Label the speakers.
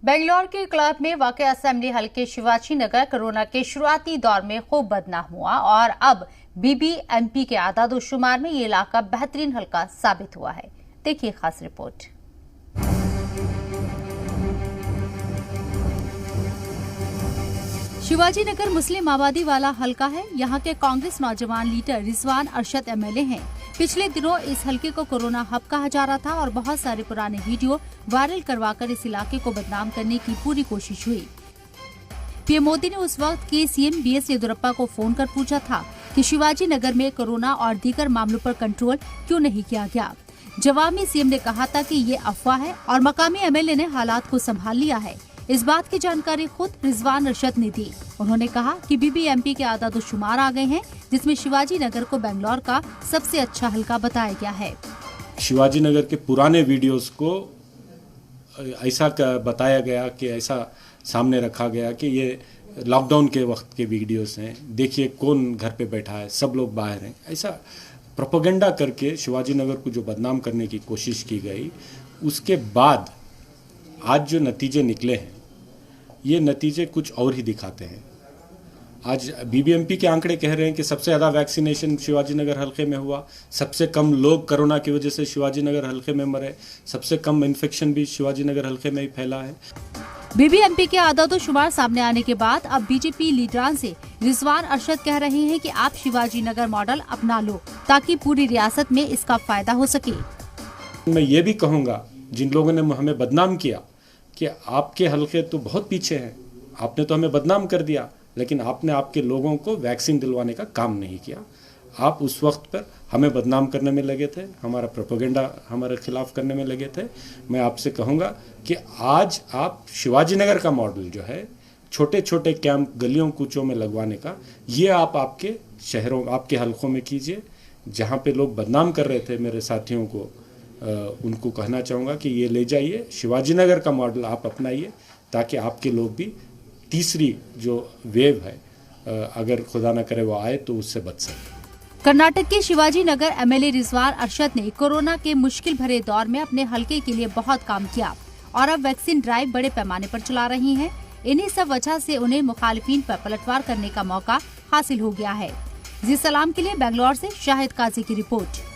Speaker 1: बेंगलोर के क्लब में वाक़ असेंबली हल्के शिवाजी नगर कोरोना के शुरुआती दौर में खूब बदनाम हुआ और अब बीबीएमपी के आदादोशुमार में ये इलाका बेहतरीन हल्का साबित हुआ है। देखिए खास रिपोर्ट। शिवाजी नगर मुस्लिम आबादी वाला हल्का है। यहाँ के कांग्रेस नौजवान लीडर रिजवान अरशद एमएलए हैं। पिछले दिनों इस हल्के को कोरोना हब कहा जा रहा था और बहुत सारे पुराने वीडियो वायरल करवाकर इस इलाके को बदनाम करने की पूरी कोशिश हुई। पीएम मोदी ने उस वक्त के सीएम बीएस येदियुरप्पा को फोन कर पूछा था कि शिवाजी नगर में कोरोना और दीगर मामलों पर कंट्रोल क्यों नहीं किया गया। जवाब में सीएम ने कहा था कि ये अफवाह है और मकामी एमएलए ने हालात को संभाल लिया है। इस बात की जानकारी खुद रिजवान अरशद ने दी। उन्होंने कहा कि बीबीएमपी के आदादोशुमार आ गए हैं, जिसमें शिवाजी नगर को बेंगलोर का सबसे अच्छा हल्का बताया गया है।
Speaker 2: शिवाजी नगर के पुराने वीडियोस को ऐसा बताया गया कि ऐसा सामने रखा गया कि ये लॉकडाउन के वक्त के वीडियोस हैं, देखिए कौन घर पे बैठा है, सब लोग बाहर हैं। ऐसा प्रोपेगेंडा करके शिवाजी नगर को जो बदनाम करने की कोशिश की गई, उसके बाद आज जो नतीजे निकले हैं, ये नतीजे कुछ और ही दिखाते हैं। आज बीबीएमपी के आंकड़े कह रहे हैं कि सबसे ज़्यादा वैक्सीनेशन शिवाजी नगर हल्के में हुआ, सबसे कम लोग कोरोना की वजह से शिवाजी नगर हल्के में मरे, सबसे कम इन्फेक्शन भी शिवाजी नगर हल्के में ही फैला है।
Speaker 1: बीबीएमपी के आदादोशुमार सामने आने के बाद अब बीजेपी लीडरान से रिजवान अरशद कह रहे हैं कि आप शिवाजी नगर मॉडल अपना लो ताकि पूरी रियासत में इसका फायदा हो सके।
Speaker 2: मैं ये भी कहूँगा जिन लोगों ने हमें बदनाम किया कि आपके हल्के तो बहुत पीछे हैं, आपने तो हमें बदनाम कर दिया, लेकिन आपने आपके लोगों को वैक्सीन दिलवाने का काम नहीं किया। आप उस वक्त पर हमें बदनाम करने में लगे थे, हमारा प्रोपेगेंडा हमारे खिलाफ करने में लगे थे। मैं आपसे कहूँगा कि आज आप शिवाजी नगर का मॉडल जो है, छोटे छोटे कैंप गलियों कूचों में लगवाने का, ये आप आपके शहरों, आपके हल्कों में कीजिए। जहाँ पे लोग बदनाम कर रहे थे मेरे साथियों को, उनको कहना चाहूँगा कि ये ले जाइए, शिवाजी नगर का मॉडल आप अपनाइए, ताकि आपके लोग भी तीसरी जो वेव है, अगर खुदा न करे वो आए, तो उससे बच सके।
Speaker 1: कर्नाटक के शिवाजी नगर एमएलए रिजवान अरशद ने कोरोना के मुश्किल भरे दौर में अपने हल्के के लिए बहुत काम किया और अब वैक्सीन ड्राइव बड़े पैमाने पर चला रही हैं। इन्हीं सब वजह से उन्हें मुखालिफिन पर पलटवार करने का मौका हासिल हो गया है। जी सलाम के लिए बेंगलोर से शाहिद काजी की रिपोर्ट।